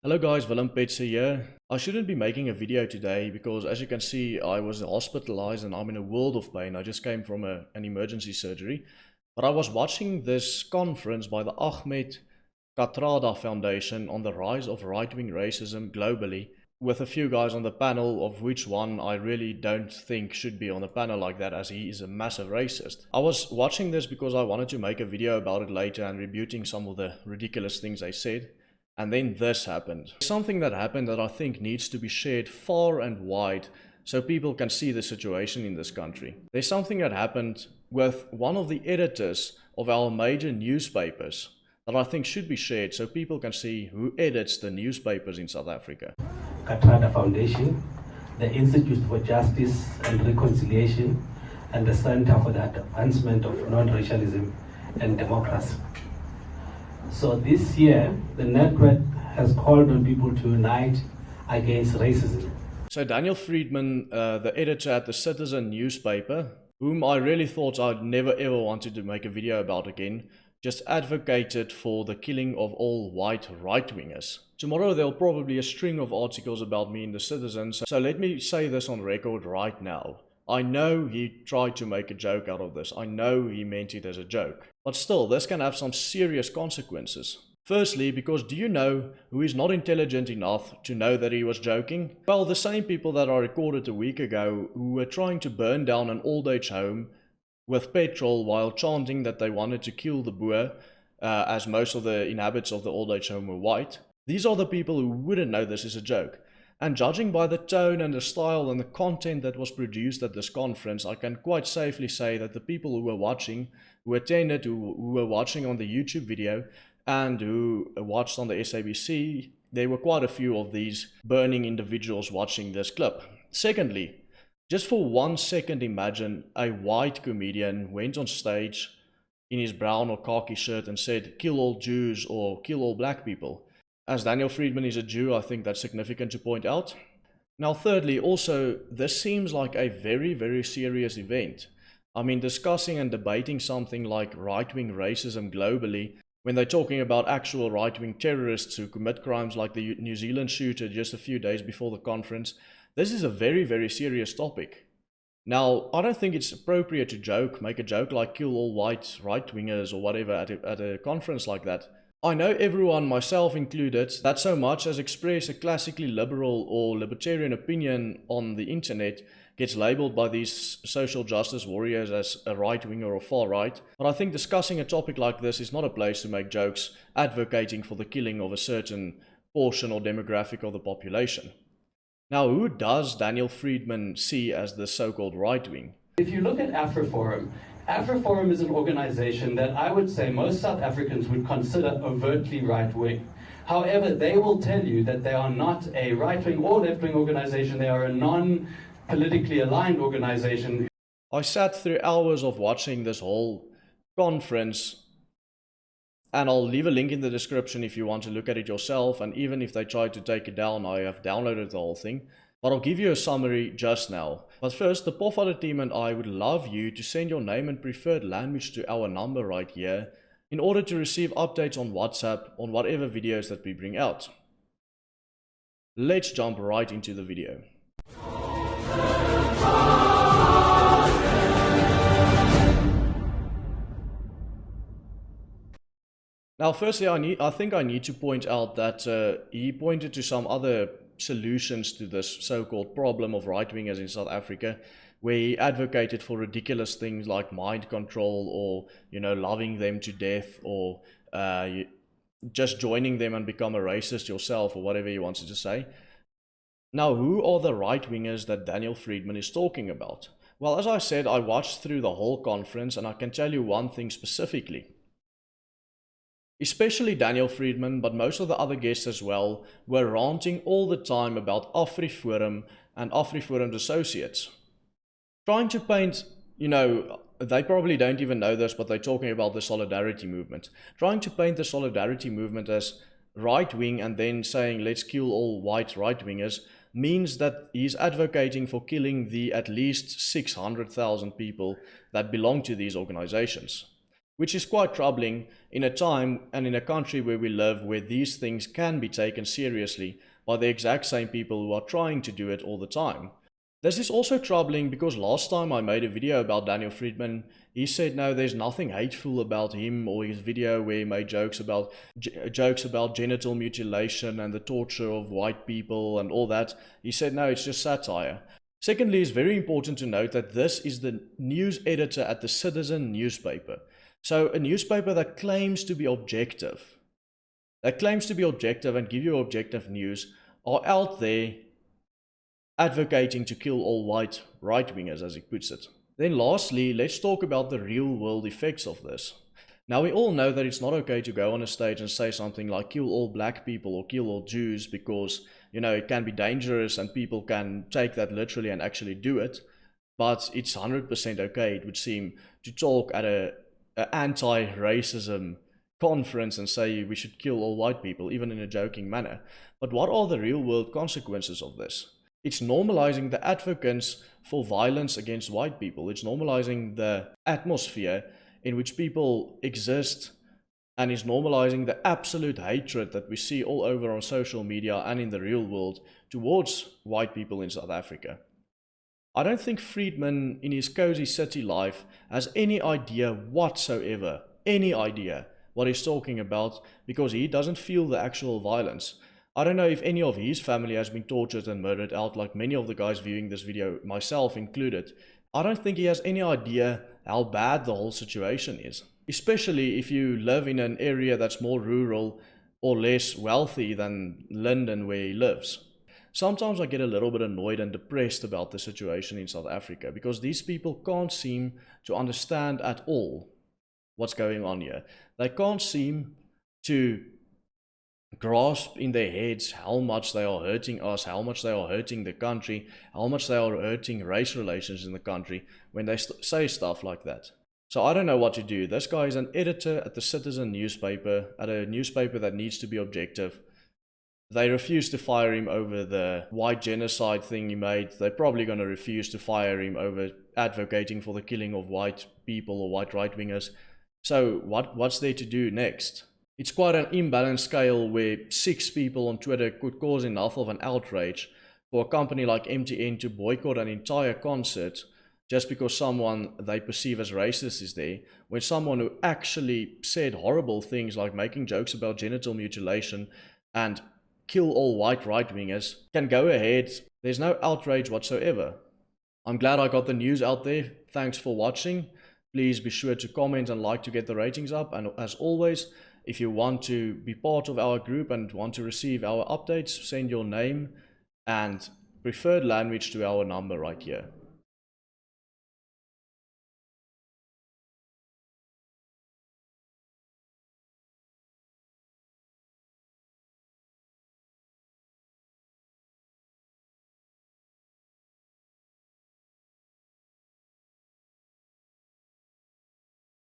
Hello guys, Willem, Petzer here. I shouldn't be making a video today because as you can see I was hospitalized and I'm in a world of pain. I just came from an emergency surgery. But I was watching this conference by the Ahmed Katrada Foundation on the rise of right-wing racism globally with a few guys on the panel, of which one I really don't think should be on a panel like that as he is a massive racist. I was watching this because I wanted to make a video about it later and rebuting some of the ridiculous things they said. And then this happened. Something that happened that I think needs to be shared far and wide so people can see the situation in this country. There's something that happened with one of the editors of our major newspapers that I think should be shared so people can see who edits the newspapers in South Africa. Katrada Foundation, the Institute for Justice and Reconciliation, and the Center for the Advancement of Non-Racialism and Democracy. So this year, the network has called on people to unite against racism. So Daniel Friedman, the editor at the Citizen newspaper, whom I really thought I'd never ever wanted to make a video about again, just advocated for the killing of all white right-wingers. Tomorrow there'll probably be a string of articles about me in the Citizen, so let me say this on record right now. I know he tried to make a joke out of this. I know he meant it as a joke. But still, this can have some serious consequences. Firstly, because do you know who is not intelligent enough to know that he was joking? Well, the same people that I recorded a week ago who were trying to burn down an old-age home with petrol while chanting that they wanted to kill the Boer, as most of the inhabitants of the old-age home were white. These are the people who wouldn't know this is a joke. And judging by the tone and the style and the content that was produced at this conference, I can quite safely say that the people who were watching, who attended, who were watching on the YouTube video, and who watched on the SABC, there were quite a few of these burning individuals watching this clip. Secondly, just for 1 second imagine a white comedian went on stage in his brown or khaki shirt and said, "Kill all Jews" or "Kill all black people." As Daniel Friedman is a Jew, I think that's significant to point out. Now thirdly, also, this seems like a very, very serious event. I mean, discussing and debating something like right-wing racism globally, when they're talking about actual right-wing terrorists who commit crimes like the New Zealand shooter just a few days before the conference, this is a very, very serious topic. Now, I don't think it's appropriate to joke, make a joke like "kill all white right-wingers" or whatever at a conference like that. I know everyone, myself included, that so much as express a classically liberal or libertarian opinion on the internet gets labeled by these social justice warriors as a right-winger or far-right, but I think discussing a topic like this is not a place to make jokes advocating for the killing of a certain portion or demographic of the population. Now, who does Daniel Friedman see as the so-called right-wing? If you look at AfriForum, AfriForum is an organization that I would say most South Africans would consider overtly right-wing. However, they will tell you that they are not a right-wing or left-wing organization. They are a non-politically aligned organization. I sat through hours of watching this whole conference, and I'll leave a link in the description if you want to look at it yourself, and even if they try to take it down, I have downloaded the whole thing. But I'll give you a summary just now. But first, the Pofadder team and I would love you to send your name and preferred language to our number right here in order to receive updates on WhatsApp on whatever videos that we bring out. Let's jump right into the video. Now, firstly, I think I need to point out that he pointed to some other solutions to this so-called problem of right-wingers in South Africa, where he advocated for ridiculous things like mind control or, loving them to death or just joining them and become a racist yourself or whatever he wanted to say. Now, who are the right-wingers that Daniel Friedman is talking about? Well, as I said, I watched through the whole conference and I can tell you one thing specifically. Especially Daniel Friedman, but most of the other guests as well, were ranting all the time about AfriForum and AfriForum's associates. Trying to paint, they probably don't even know this, but they're talking about the solidarity movement. Trying to paint the solidarity movement as right-wing and then saying let's kill all white right-wingers means that he's advocating for killing the at least 600,000 people that belong to these organizations. which is quite troubling in a time and in a country where we live where these things can be taken seriously by the exact same people who are trying to do it all the time. This is also troubling because last time I made a video about Daniel Friedman, he said no, there's nothing hateful about him or his video where he made jokes about genital mutilation and the torture of white people and all that. He said no, it's just satire. Secondly, it's very important to note that this is the news editor at the Citizen newspaper. So a newspaper that claims to be objective, and give you objective news, are out there advocating to kill all white right-wingers, as he puts it. Then lastly, let's talk about the real-world effects of this. Now, we all know that it's not okay to go on a stage and say something like kill all black people or kill all Jews because, you know, it can be dangerous and people can take that literally and actually do it. But it's 100% okay, it would seem, to talk at an anti-racism conference and say we should kill all white people, even in a joking manner. But what are the real-world consequences of this? It's normalizing the advocates for violence against white people. It's normalizing the atmosphere in which people exist, and is normalizing the absolute hatred that we see all over on social media and in the real world towards white people in South Africa. I don't think Friedman in his cozy city life has any idea whatsoever, what he's talking about, because he doesn't feel the actual violence. I don't know if any of his family has been tortured and murdered out like many of the guys viewing this video, myself included. I don't think he has any idea how bad the whole situation is. Especially if you live in an area that's more rural or less wealthy than London where he lives. Sometimes I get a little bit annoyed and depressed about the situation in South Africa because these people can't seem to understand at all what's going on here. They can't seem to grasp in their heads how much they are hurting us, how much they are hurting the country, how much they are hurting race relations in the country when they say stuff like that. So I don't know what to do. This guy is an editor at the Citizen newspaper, at a newspaper that needs to be objective. They refuse to fire him over the white genocide thing he made. They're probably going to refuse to fire him over advocating for the killing of white people or white right-wingers. So what's there to do next? It's quite an imbalanced scale where 6 people on Twitter could cause enough of an outrage for a company like MTN to boycott an entire concert just because someone they perceive as racist is there, when someone who actually said horrible things like making jokes about genital mutilation and kill all white right-wingers can go ahead. There's no outrage whatsoever. I'm glad I got the news out there. Thanks for watching. Please be sure to comment and like to get the ratings up. And as always, if you want to be part of our group and want to receive our updates, send your name and preferred language to our number right here.